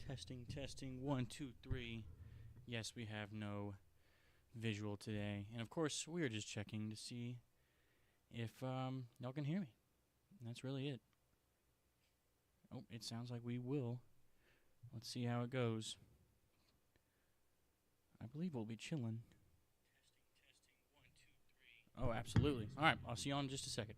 Testing. 1, 2, 3. Yes, we have no visual today. And of course, we are just checking to see if y'all can hear me. And that's really it. Oh, it sounds like we will. Let's see how it goes. I believe we'll be chilling. Testing. 1, 2, 3. Oh, absolutely. All right, I'll see you on in just a second.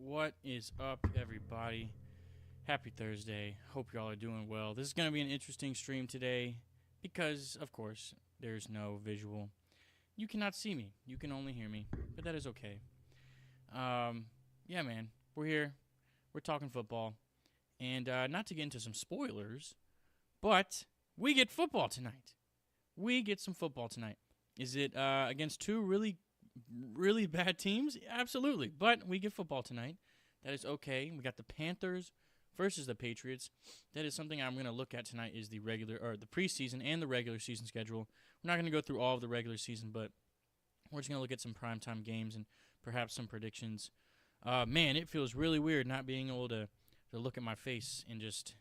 What is up, everybody? Happy Thursday. Hope y'all are doing well. This is going to be an interesting stream today because, of course, there's no visual. You cannot see me. You can only hear me, but that is okay. Yeah, man. We're here. We're talking football. And not to get into some spoilers, but we get football tonight. We get some football tonight. Is it against two really bad teams? Absolutely. But we get football tonight. That is okay. We got the Panthers versus the Patriots. That is something I'm going to look at tonight is the preseason and the regular season schedule. We're not going to go through all of the regular season, but we're just going to look at some primetime games and perhaps some predictions. Man, it feels really weird not being able to look at my face and just,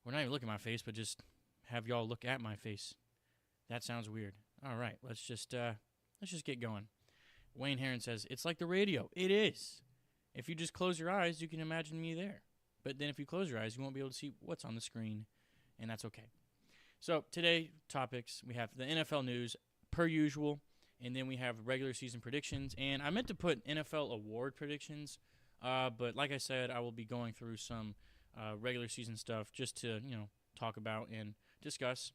well, not even look at my face, but just have y'all look at my face. That sounds weird. All right, let's just get going. Wayne Heron says, it's like the radio. It is. If you just close your eyes, you can imagine me there. But then if you close your eyes, you won't be able to see what's on the screen, and that's okay. So today, topics, we have the NFL news, per usual, and then we have regular season predictions. And I meant to put NFL award predictions, but like I said, I will be going through some regular season stuff just to, talk about and discuss.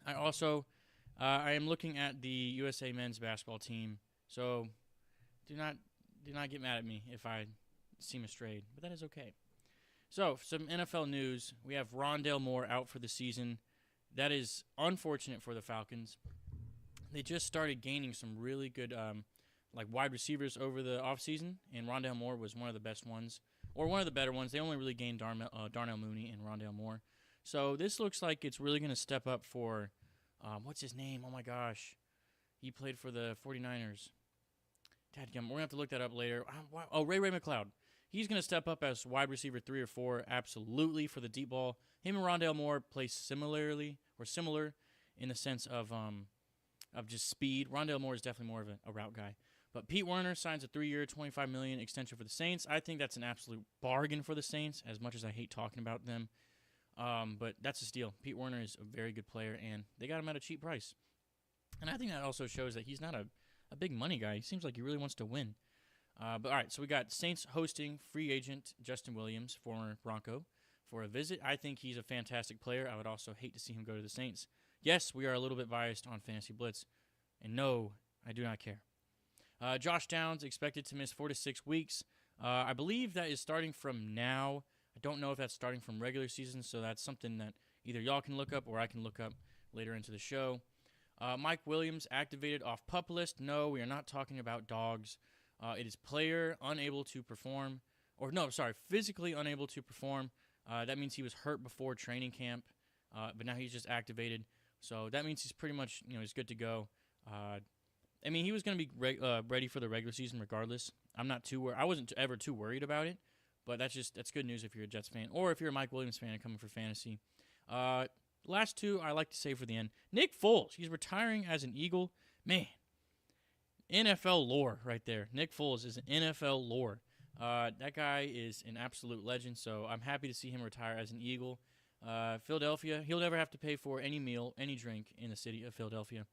I also, I am looking at the USA men's basketball team, so do not get mad at me if I Seamus trade, but that is okay. So, some NFL news. We have Rondale Moore out for the season. That is unfortunate for the Falcons. They just started gaining some really good wide receivers over the offseason, and Rondale Moore was one of the best ones, or one of the better ones. They only really gained Darnell Mooney and Rondale Moore. So this looks like it's really going to step up for, what's his name? Oh, my gosh. He played for the 49ers. Dadgum, we're going to have to look that up later. Ray McLeod. He's going to step up as wide receiver 3 or 4, absolutely, for the deep ball. Him and Rondale Moore play similar in the sense of just speed. Rondale Moore is definitely more of a route guy. But Pete Werner signs a 3-year, $25 million extension for the Saints. I think that's an absolute bargain for the Saints, as much as I hate talking about them. But that's a steal. Pete Werner is a very good player, and they got him at a cheap price. And I think that also shows that he's not a big money guy. He seems like he really wants to win. But all right, so we got Saints hosting free agent Justin Williams, former Bronco, for a visit. I think he's a fantastic player. I would also hate to see him go to the Saints. Yes, we are a little bit biased on Fantasy Blitz, and no, I do not care. Josh Downs expected to miss 4 to 6 weeks. I believe that is starting from now. I don't know if that's starting from regular season, so that's something that either y'all can look up or I can look up later into the show. Mike Williams activated off PUP list. No, we are not talking about dogs. It is player unable to perform, physically unable to perform. That means he was hurt before training camp, but now he's just activated. So that means he's pretty much, he's good to go. He was going to be ready for the regular season regardless. I wasn't ever too worried about it, but that's good news if you're a Jets fan or if you're a Mike Williams fan and coming for fantasy. Last two I like to save for the end. Nick Foles, he's retiring as an Eagle. Man, NFL lore right there. Nick Foles is an NFL lore. That guy is an absolute legend, so I'm happy to see him retire as an Eagle. Philadelphia, he'll never have to pay for any meal, any drink in the city of Philadelphia.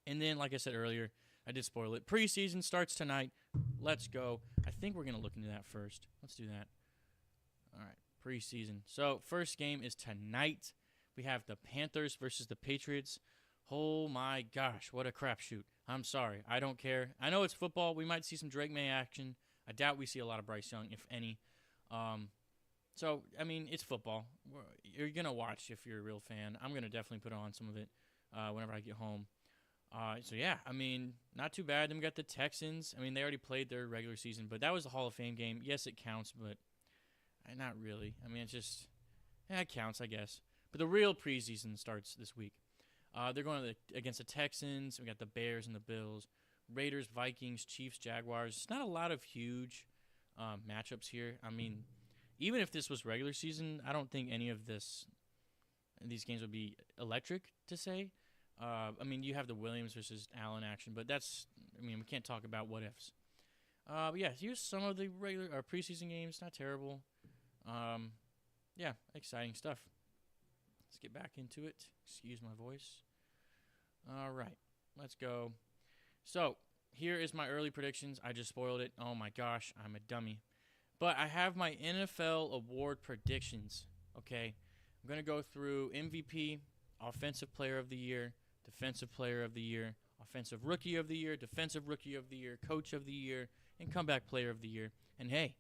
And then, like I said earlier, I did spoil it. Preseason starts tonight. Let's go. I think we're going to look into that first. Let's do that. All right, preseason. So, first game is tonight. We have the Panthers versus the Patriots. Oh, my gosh, what a crapshoot. I'm sorry. I don't care. I know it's football. We might see some Drake May action. I doubt we see a lot of Bryce Young, if any. It's football. You're going to watch if you're a real fan. I'm going to definitely put on some of it whenever I get home. Not too bad. Then we got the Texans. They already played their regular season, but that was the Hall of Fame game. Yes, it counts, but not really. It counts, I guess. But the real preseason starts this week. They're going against the Texans. We got the Bears and the Bills. Raiders, Vikings, Chiefs, Jaguars. It's not a lot of huge matchups here. Even if this was regular season, I don't think any of these games would be electric to say. You have the Williams versus Allen action, but we can't talk about what ifs. But yeah, here's some of the regular preseason games. Not terrible. Exciting stuff. Let's get back into it. Excuse my voice. All right, let's go. So here is my early predictions. I just spoiled it. Oh my gosh, I'm a dummy. But I have my NFL award predictions. Okay, I'm gonna go through MVP, Offensive Player of the Year, Defensive Player of the Year, Offensive Rookie of the Year, Defensive Rookie of the Year, Coach of the Year, and Comeback Player of the Year. And hey,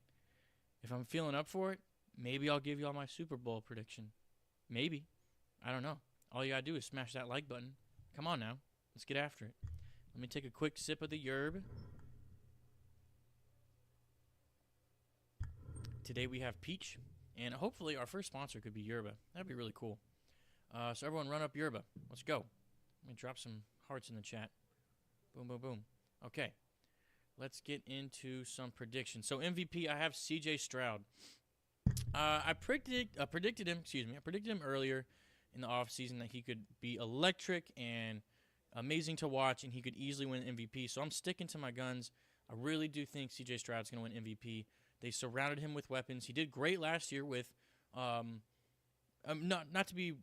if I'm feeling up for it, maybe I'll give you all my Super Bowl prediction. Maybe. I don't know. All you gotta do is smash that like button. Come on now. Let's get after it. Let me take a quick sip of the yerb. Today we have peach, and hopefully our first sponsor could be yerba. That'd be really cool. So everyone run up yerba. Let's go. Let me drop some hearts in the chat. Boom, boom, boom. Okay. Let's get into some predictions. So MVP, I have CJ Stroud. I predicted him earlier in the offseason that he could be electric and amazing to watch, and he could easily win MVP. So I'm sticking to my guns. I really do think CJ Stroud's going to win MVP. They surrounded him with weapons. He did great last year with, not to be,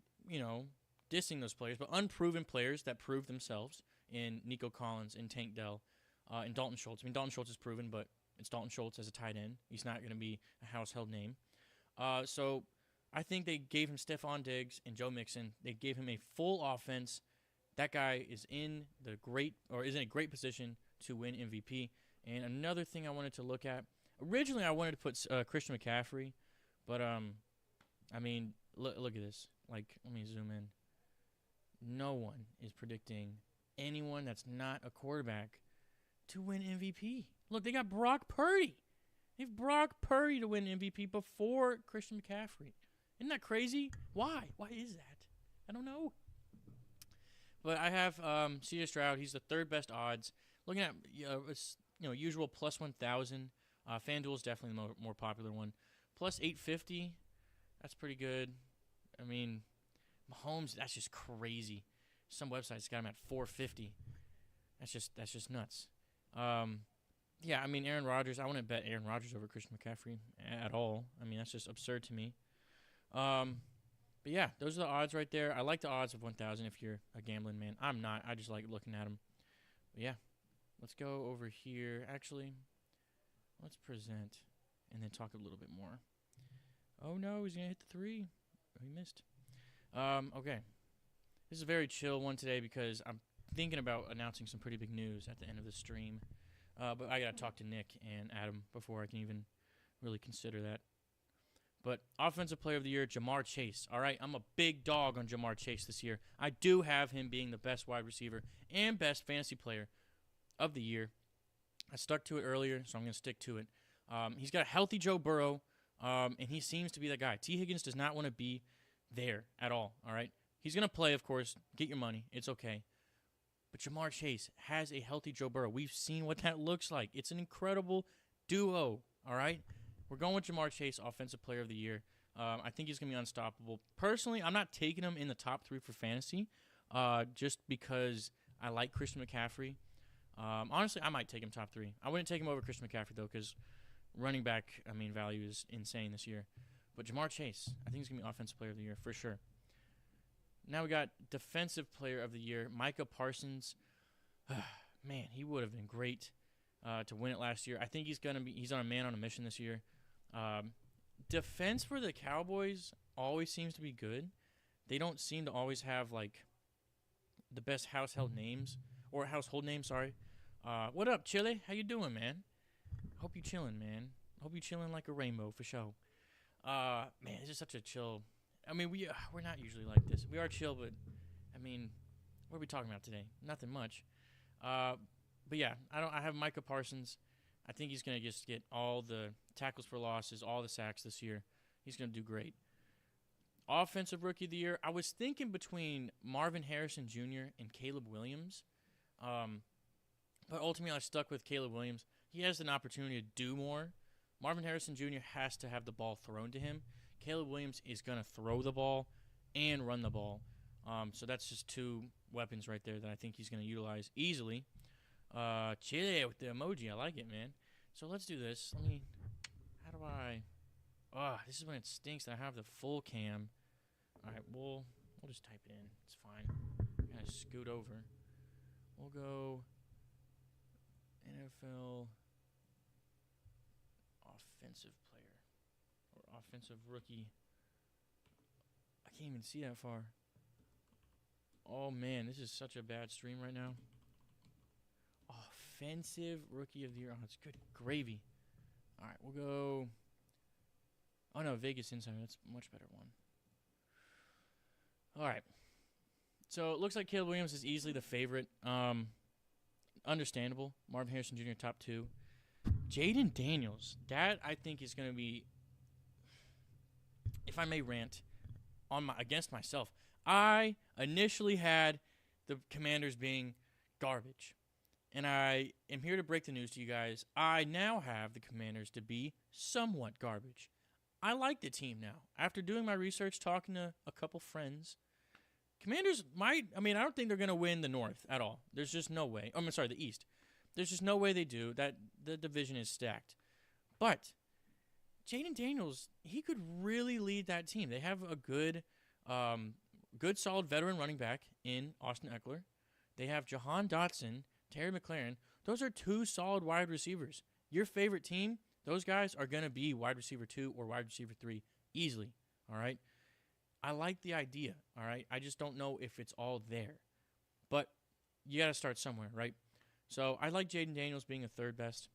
dissing those players, but unproven players that proved themselves in Nico Collins and Tank Dell and Dalton Schultz. Dalton Schultz is proven, but it's Dalton Schultz as a tight end. He's not going to be a household name. So I think they gave him Stephon Diggs and Joe Mixon. They gave him a full offense. That guy is in a great position to win MVP. And another thing I wanted to look at, Originally, I wanted to put Christian McCaffrey, but I mean, look at this. Like, let me zoom in. No one is predicting anyone that's not a quarterback to win MVP. Look, they got Brock Purdy. They have Brock Purdy to win MVP before Christian McCaffrey. Isn't that crazy? Why? Why is that? I don't know. But I have C.J. Stroud. He's the third best odds. Looking at it's usual plus 1,000. FanDuel is definitely the more popular one. Plus 850. That's pretty good. I mean, Mahomes. That's just crazy. Some websites got him at 450. That's just nuts. Yeah, I mean, Aaron Rodgers. I wouldn't bet Aaron Rodgers over Christian McCaffrey at all. I mean, that's just absurd to me. But yeah, those are the odds right there. I like the odds of 1,000 if you're a gambling man. I'm not. I just like looking at them. But yeah, let's go over here. Actually, let's present and then talk a little bit more. Oh, no, he's going to hit the 3. Oh, he missed. Okay. This is a very chill one today because I'm thinking about announcing some pretty big news at the end of the stream. But I got to talk to Nick and Adam before I can even really consider that. But Offensive Player of the Year, Jamar Chase. All right, I'm a big dog on Jamar Chase this year. I do have him being the best wide receiver and best fantasy player of the year. I stuck to it earlier, so I'm going to stick to it. He's got a healthy Joe Burrow, and he seems to be that guy. T. Higgins does not want to be there at all, all right? He's going to play, of course. Get your money. It's okay. But Jamar Chase has a healthy Joe Burrow. We've seen what that looks like. It's an incredible duo, all right? We're going with Jamar Chase, Offensive Player of the Year. I think he's going to be unstoppable. Personally, I'm not taking him in the top 3 for fantasy just because I like Christian McCaffrey. Honestly, I might take him top 3. I wouldn't take him over Christian McCaffrey, though, because running back, value is insane this year. But Jamar Chase, I think he's going to be Offensive Player of the Year for sure. Now we got Defensive Player of the Year, Micah Parsons. Man, he would have been great to win it last year. I think he's on a man on a mission this year. Defense for the Cowboys always seems to be good. They don't seem to always have like the best household names. Sorry. What up, Chili? How you doing, man? Hope you chilling, man. Hope you chilling like a rainbow for sure. Man, it's just such a chill. I mean, we're not usually like this. We are chill, but I mean, what are we talking about today? Nothing much. But yeah, I have Micah Parsons. I think he's gonna just get all the tackles for losses, all the sacks this year. He's gonna do great. Offensive Rookie of the Year. I was thinking between Marvin Harrison Jr. and Caleb Williams. But ultimately, I stuck with Caleb Williams. He has an opportunity to do more. Marvin Harrison Jr. has to have the ball thrown to him. Caleb Williams is going to throw the ball and run the ball. So that's just 2 weapons right there that I think he's going to utilize easily. Chile with the emoji. I like it, man. So let's do this. This is when it stinks that I have the full cam. All right, we'll just type it in. It's fine. Kind of scoot over. We'll go NFL Offensive Player or Offensive Rookie. I can't even see that far. Oh, man, this is such a bad stream right now. Offensive Rookie of the Year. Oh, it's good gravy. All right, we'll go. Oh, no, Vegas Insider. That's a much better one. All right. So it looks like Caleb Williams is easily the favorite. Understandable. Marvin Harrison Jr. top 2. Jaden Daniels. That I think is going to be, if I may rant, against myself. I initially had the Commanders being garbage. And I am here to break the news to you guys. I now have the Commanders to be somewhat garbage. I like the team now. After doing my research, talking to a couple friends, Commanders might, I don't think they're going to win the North at all. There's just no way. The East. There's just no way they do. That the division is stacked. But Jaden Daniels, he could really lead that team. They have a good solid veteran running back in Austin Eckler. They have Jahan Dotson, Terry McLaurin. Those are 2 solid wide receivers. Your favorite team, those guys are going to be wide receiver 2 or wide receiver 3 easily, all right? I like the idea, all right? I just don't know if it's all there. But you got to start somewhere, right? So I like Jaden Daniels being a third best.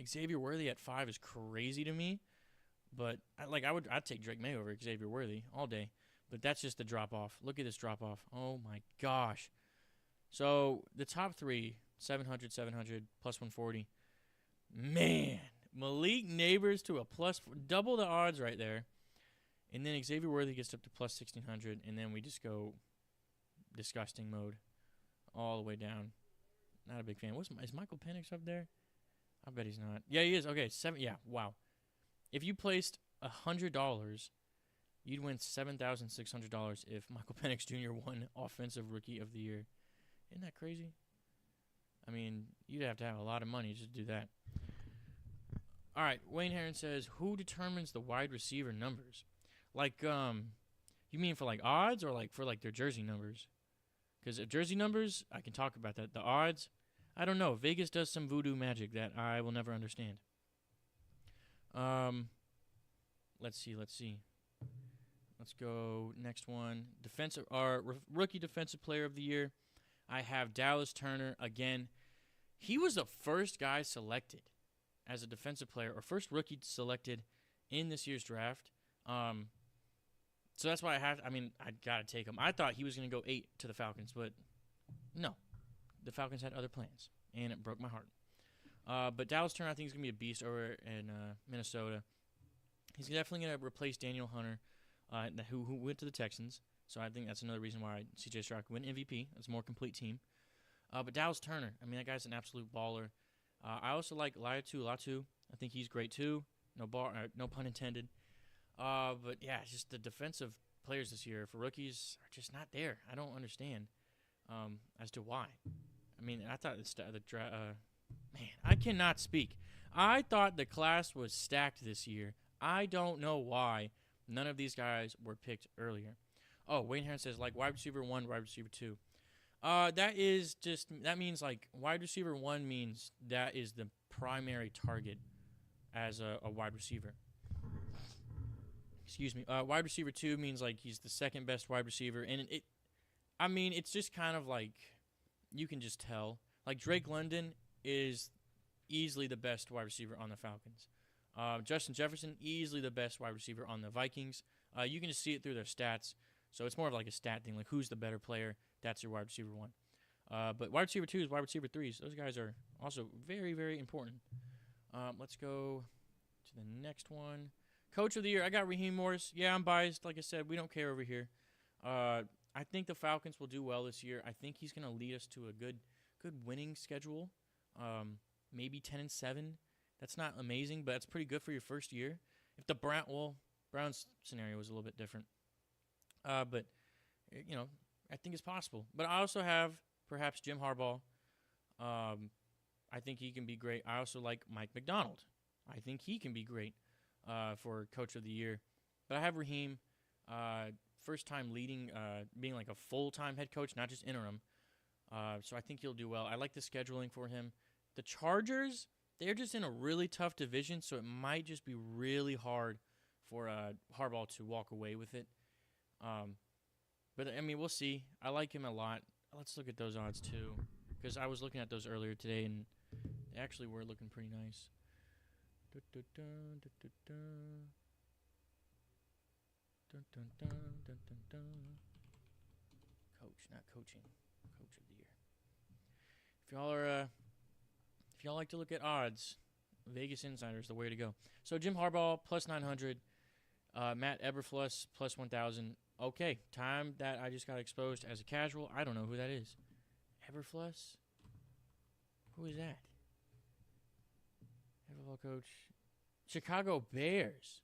Xavier Worthy at 5 is crazy to me. But I'd take Drake May over Xavier Worthy all day. But that's just the drop off. Look at this drop off. Oh my gosh. So the top 3, 700, 700, plus 140. Man, Malik Neighbors to a plus, double the odds right there. And then Xavier Worthy gets up to plus 1,600, and then we just go disgusting mode all the way down. Not a big fan. Is Michael Penix up there? I bet he's not. Yeah, he is. Okay, 7. Yeah, wow. If you placed $100, you'd win $7,600 if Michael Penix Jr. won Offensive Rookie of the Year. Isn't that crazy? I mean, you'd have to have a lot of money just to do that. All right, Wayne Heron says, who determines the wide receiver numbers? Like, you mean for like odds or like for like their jersey numbers? Because jersey numbers, I can talk about that. The odds, I don't know. Vegas does some voodoo magic that I will never understand. Let's see. Let's go next one. Rookie defensive player of the year. I have Dallas Turner again. He was the first guy selected as a defensive player, or first rookie selected in this year's draft. So that's why I got to take him. I thought he was going to go 8 to the Falcons, but no. The Falcons had other plans, and it broke my heart. But Dallas Turner, I think, is going to be a beast over in Minnesota. He's definitely going to replace Daniel Hunter, who went to the Texans. So I think that's another reason why C.J. Stroud could win MVP. It's a more complete team. But Dallas Turner, I mean, that guy's an absolute baller. I also like Latu. I think he's great too. No pun intended. But yeah, it's just the defensive players this year for rookies are just not there. I don't understand as to why. I mean, I thought man, I cannot speak. I thought the class was stacked this year. I don't know why none of these guys were picked earlier. Oh, Wayne Heron says like wide receiver 1, wide receiver 2. That means like wide receiver 1 means that is the primary target as a wide receiver. Excuse me. Wide receiver 2 means like he's the second best wide receiver, and it's just kind of like you can just tell. Like Drake London is easily the best wide receiver on the Falcons. Justin Jefferson, easily the best wide receiver on the Vikings. You can just see it through their stats. So it's more of like a stat thing, like who's the better player, that's your wide receiver 1. But wide receiver 2 is wide receiver 3s. Those guys are also very, very important. Let's go to the next one. Coach of the year, I got Raheem Morris. Yeah, I'm biased. Like I said, we don't care over here. I think the Falcons will do well this year. I think he's going to lead us to a good winning schedule. Maybe 10-7. That's not amazing, but that's pretty good for your first year. If the Browns scenario was a little bit different. But, I think it's possible. But I also have perhaps Jim Harbaugh. I think he can be great. I also like Mike McDonald. I think he can be great for Coach of the Year. But I have Raheem, first time leading, being like a full-time head coach, not just interim. So I think he'll do well. I like the scheduling for him. The Chargers, they're just in a really tough division, so it might just be really hard for Harbaugh to walk away with it. But, we'll see. I like him a lot. Let's look at those odds, too, because I was looking at those earlier today, and they actually were looking pretty nice. Coach, not coaching. Coach of the year. If y'all like to look at odds, Vegas Insider is the way to go. So Jim Harbaugh plus 900, Matt Eberflus plus 1,000. Okay, time that I just got exposed as a casual. I don't know who that is. Eberflus? Who is that? NFL coach. Chicago Bears.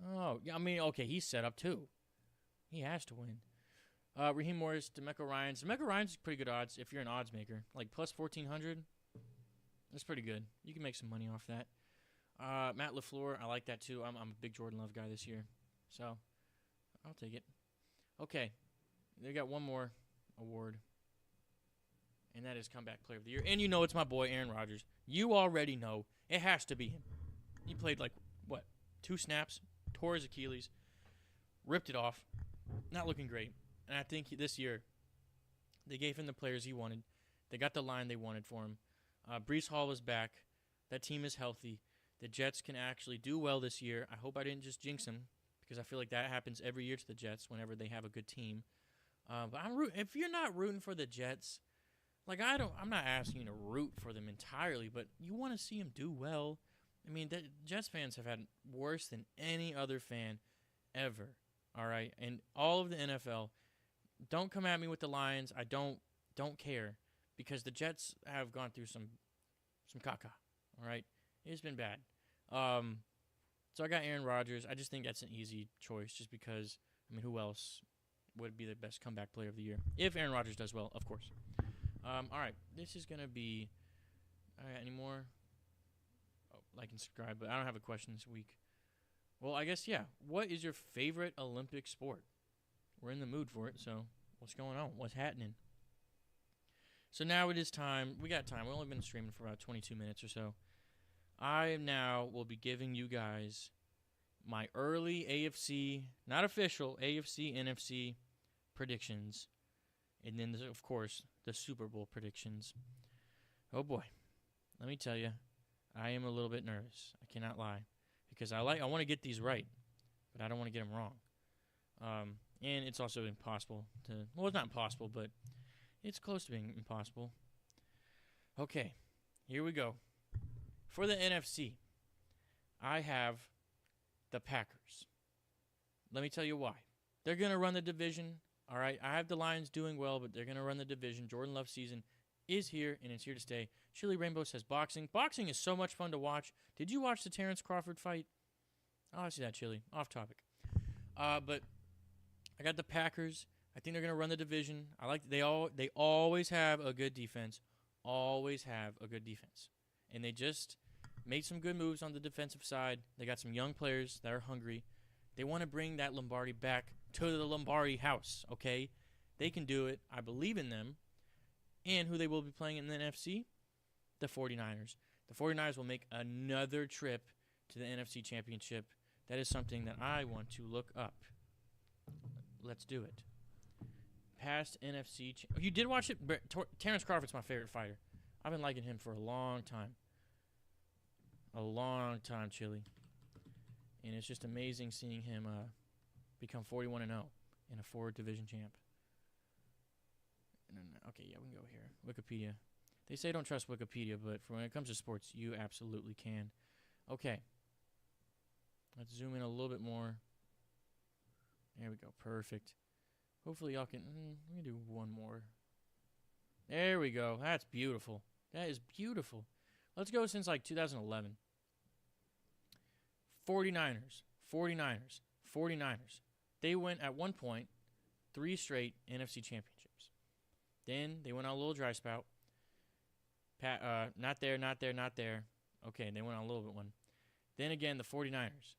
Oh, yeah, okay, he's set up too. He has to win. Raheem Morris, DeMeco Ryans. DeMeco Ryans is pretty good odds if you're an odds maker. Like plus 1,400. That's pretty good. You can make some money off that. Matt LaFleur, I like that too. I'm a big Jordan Love guy this year. So, I'll take it. Okay. They got one more award. And that is Comeback Player of the Year. And you know it's my boy, Aaron Rodgers. You already know. It has to be him. He played 2 snaps, tore his Achilles, ripped it off. Not looking great. And I think this year they gave him the players he wanted. They got the line they wanted for him. Breece Hall was back. That team is healthy. The Jets can actually do well this year. I hope I didn't just jinx them because I feel like that happens every year to the Jets whenever they have a good team. But if you're not rooting for the Jets, like I'm not asking you to root for them entirely, but you want to see them do well. I mean, the Jets fans have had worse than any other fan ever. All right, and all of the NFL. Don't come at me with the Lions. I don't care because the Jets have gone through some caca. All right, it's been bad. So I got Aaron Rodgers. I just think that's an easy choice, just because. I mean, who else would be the best comeback player of the year if Aaron Rodgers does well? Of course. All right, this is gonna be. All right, any more? Oh, like and subscribe, but I don't have a question this week. Well, I guess, yeah. What is your favorite Olympic sport? We're in the mood for it, so what's going on? What's happening? So now it is time. We got time. We've only been streaming for about 22 minutes or so. I now will be giving you guys my early AFC, not official, AFC, NFC predictions. And then, of course, the Super Bowl predictions. Oh, boy. Let me tell you, I am a little bit nervous. I cannot lie. Because I want to get these right, but I don't want to get them wrong. And it's also impossible to... Well, it's not impossible, but it's close to being impossible. Okay, here we go. For the NFC, I have the Packers. Let me tell you why. They're going to run the division. All right, I have the Lions doing well, but they're going to run the division. Jordan Love's season is here, and it's here to stay. Chili Rainbow says boxing. Boxing is so much fun to watch. Did you watch the Terrence Crawford fight? Oh, I see that, Chili. Off topic. But I got the Packers. I think they're going to run the division. They always have a good defense. Always have a good defense. And they just made some good moves on the defensive side. They got some young players that are hungry. They want to bring that Lombardi back to the Lombardi house, okay? They can do it. I believe in them. And who they will be playing in the NFC? The 49ers. The 49ers will make another trip to the NFC Championship. That is something that I want to look up. Let's do it. Past NFC... You did watch it? Terrence Crawford's my favorite fighter. I've been liking him for a long time. A long time, Chili. And it's just amazing seeing him become 41-0 and a Ford Division champ. Okay, yeah, we can go here. Wikipedia. They say don't trust Wikipedia, but for when it comes to sports, you absolutely can. Okay. Let's zoom in a little bit more. There we go. Perfect. Hopefully y'all can... let me do one more. There we go. That's beautiful. That is beautiful. Let's go since like 2011. 49ers. They went at one point 3 straight NFC championships. Then they went on a little dry spout. Not there. Okay, they went on a little bit one. Then again, the 49ers.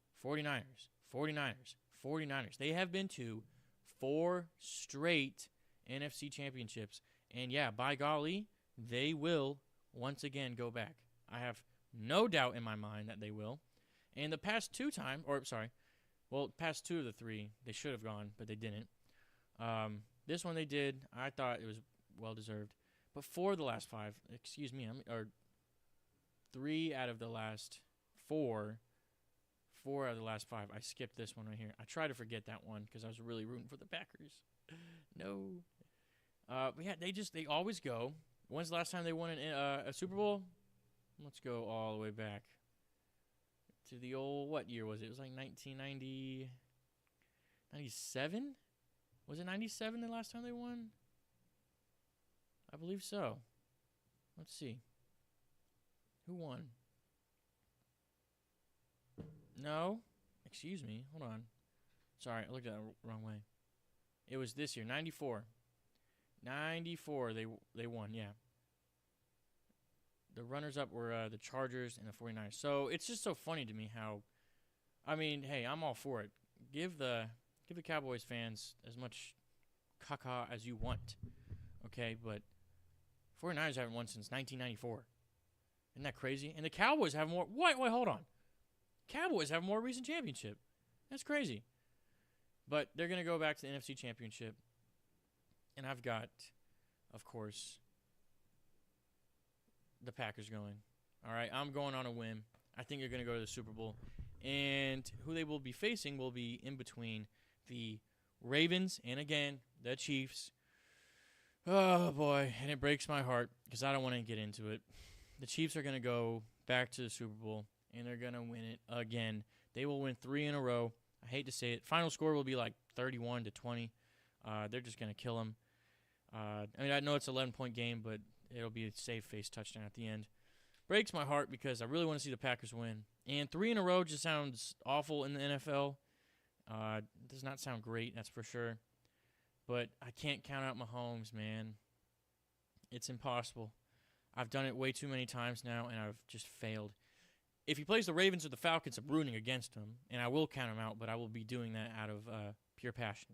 They have been to 4 straight NFC championships. And yeah, by golly, they will once again go back. I have no doubt in my mind that they will. And the past 2 times, past 2 of the 3, they should have gone, but they didn't. This one they did. I thought it was well-deserved. But 4 of the last 5, 3 out of the last 4 out of the last 5, I skipped this one right here. I try to forget that one because I was really rooting for the Packers. No. But yeah, they always go. When's the last time they won a Super Bowl? Let's go all the way back to the old, what year was it? It was like 1990, 97? Was it 97 the last time they won? I believe so. Let's see. Who won? No. Excuse me. Hold on. Sorry, I looked at it the wrong way. It was this year, 94. 94, they won, yeah. The runners-up were the Chargers and the 49ers. So it's just so funny to me how, I mean, hey, I'm all for it. Give the Cowboys fans as much caca as you want, okay? But 49ers haven't won since 1994. Isn't that crazy? And the Cowboys have more. Wait, hold on. Cowboys have more recent championship. That's crazy. But they're going to go back to the NFC Championship. And I've got, of course, the Packers going. All right, I'm going on a whim. I think they're going to go to the Super Bowl. And who they will be facing will be in between the Ravens and, again, the Chiefs. Oh, boy, and it breaks my heart because I don't want to get into it. The Chiefs are going to go back to the Super Bowl, and they're going to win it again. They will win 3 in a row. I hate to say it. Final score will be like 31-20. They're just going to kill them. I mean, I know it's an 11-point game, but it'll be a safe-face touchdown at the end. Breaks my heart because I really want to see the Packers win. And 3 in a row just sounds awful in the NFL. Does not sound great, that's for sure. But I can't count out Mahomes, man. It's impossible. I've done it way too many times now, and I've just failed. If he plays the Ravens or the Falcons, I'm rooting against him, and I will count him out, but I will be doing that out of pure passion,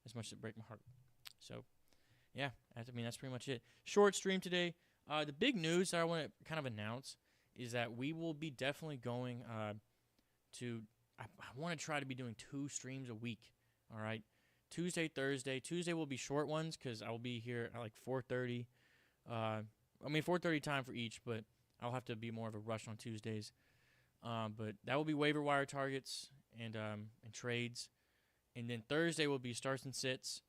as much as it breaks my heart. So, yeah, that's pretty much it. Short stream today. The big news that I want to kind of announce is that we will be definitely going to – I want to try to be doing 2 streams a week, all right? Tuesday, Thursday. Tuesday will be short ones because I will be here at like 4:30. 4:30 time for each, but I'll have to be more of a rush on Tuesdays. But that will be waiver wire targets and trades. And then Thursday will be starts and sits.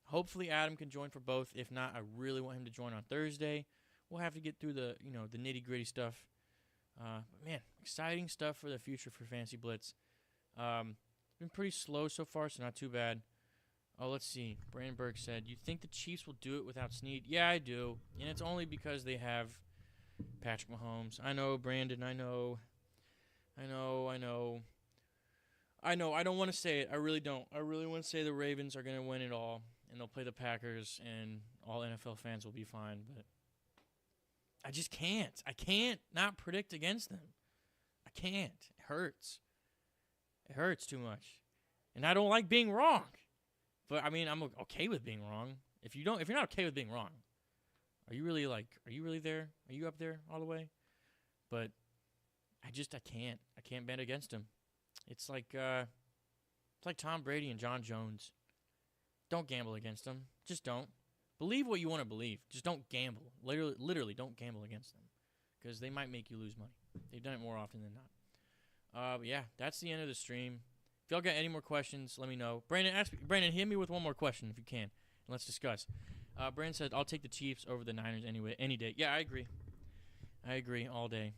Hopefully Adam can join for both. If not, I really want him to join on Thursday. We'll have to get through the nitty-gritty stuff. But man, exciting stuff for the future for Fantasy Blitz. It's been pretty slow so far, so not too bad. Oh, let's see. Brandenburg said, you think the Chiefs will do it without Snead? Yeah, I do. And it's only because they have Patrick Mahomes. I know, Brandon. I know. I don't want to say it. I really don't. I really want to say the Ravens are going to win it all, and they'll play the Packers, and all NFL fans will be fine. But I just can't. I can't not predict against them. I can't. It hurts. It hurts too much. And I don't like being wrong. But I mean, I'm okay with being wrong. If you're not okay with being wrong, are you really there? Are you up there all the way? But I can't bet against him. It's like Tom Brady and John Jones. Don't gamble against them. Just don't. Believe what you want to believe. Just don't gamble. Literally don't gamble against them because they might make you lose money. They've done it more often than not. But yeah, that's the end of the stream. If y'all got any more questions, let me know. Brandon, hit me with one more question if you can, and let's discuss. Brandon said, I'll take the Chiefs over the Niners any day. Yeah, I agree. I agree all day.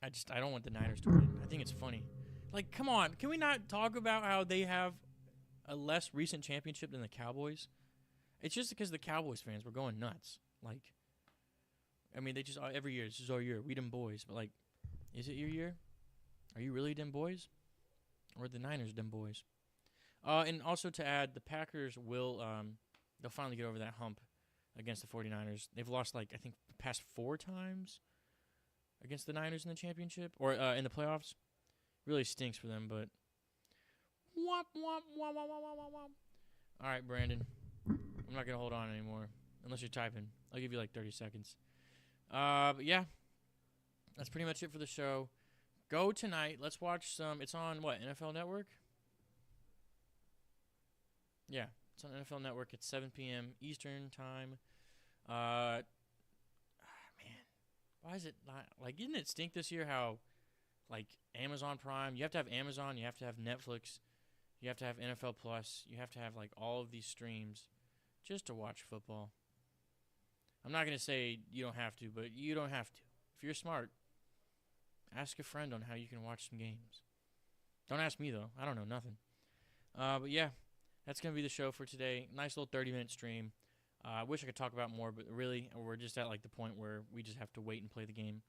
I don't want the Niners to win. I think it's funny. Like, come on. Can we not talk about how they have a less recent championship than the Cowboys? It's just because the Cowboys fans were going nuts. Like, I mean, they just every year, this is our year. We them boys. But, like, is it your year? Are you really them boys? Or the Niners them boys? And also to add, the Packers will they'll finally get over that hump against the 49ers. They've lost, like, I think, the past 4 times against the Niners in the championship or in the playoffs. Really stinks for them, but womp, womp, womp, womp, womp, womp, womp. All right, Brandon. I'm not going to hold on anymore unless you're typing. I'll give you like 30 seconds. But yeah, that's pretty much it for the show. Go tonight. Let's watch some. It's on what? NFL Network? Yeah, it's on NFL Network at 7 p.m. Eastern time. Man, why is it not like? Didn't it stink this year? How like Amazon Prime? You have to have Amazon. You have to have Netflix. You have to have NFL Plus. You have to have like all of these streams just to watch football. I'm not gonna say you don't have to, but you don't have to. If you're smart, ask a friend on how you can watch some games. Don't ask me, though. I don't know nothing. But, yeah, that's going to be the show for today. Nice little 30-minute stream. I wish I could talk about more, but really, we're just at, like, the point where we just have to wait and play the game.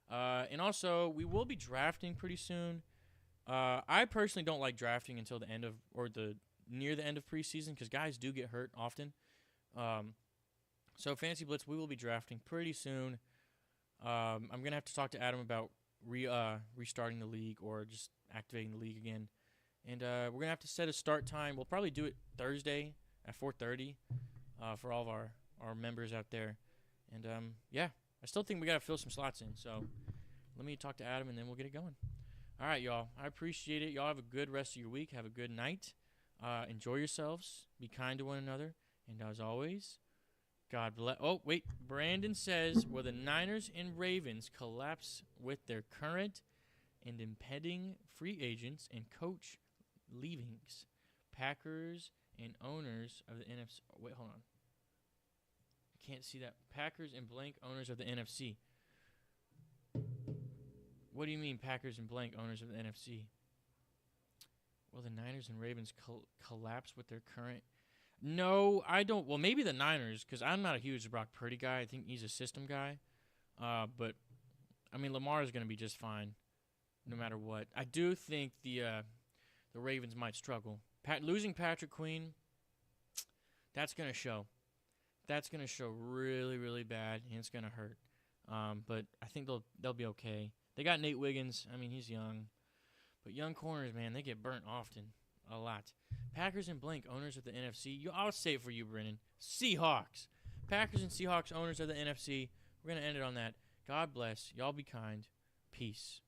And also, we will be drafting pretty soon. I personally don't like drafting until the end of, or near the end of preseason, because guys do get hurt often. So, Fantasy Blitz, we will be drafting pretty soon. I'm going to have to talk to Adam about restarting the league or just activating the league again. And we're going to have to set a start time. We'll probably do it Thursday at 4:30 for all of our members out there. And, yeah, I still think we got to fill some slots in. So let me talk to Adam, and then we'll get it going. All right, y'all. I appreciate it. Y'all have a good rest of your week. Have a good night. Enjoy yourselves. Be kind to one another. And as always, God bless. Oh, wait. Brandon says, will the Niners and Ravens collapse with their current and impending free agents and coach leavings? Packers and owners of the NFC. Wait, hold on. I can't see that. Packers and blank owners of the NFC. What do you mean, Packers and blank owners of the NFC? Will the Niners and Ravens collapse with their current? No, I don't. Well, maybe the Niners, because I'm not a huge Brock Purdy guy. I think he's a system guy. But, I mean, Lamar is going to be just fine no matter what. I do think the Ravens might struggle. Losing Patrick Queen, that's going to show. That's going to show really, really bad, and it's going to hurt. But I think they'll be okay. They got Nate Wiggins. I mean, he's young. But young corners, man, they get burnt often. A lot. Packers and blank owners of the NFC. I'll say it for you, Brennan. Seahawks. Packers and Seahawks owners of the NFC. We're going to end it on that. God bless. Y'all be kind. Peace.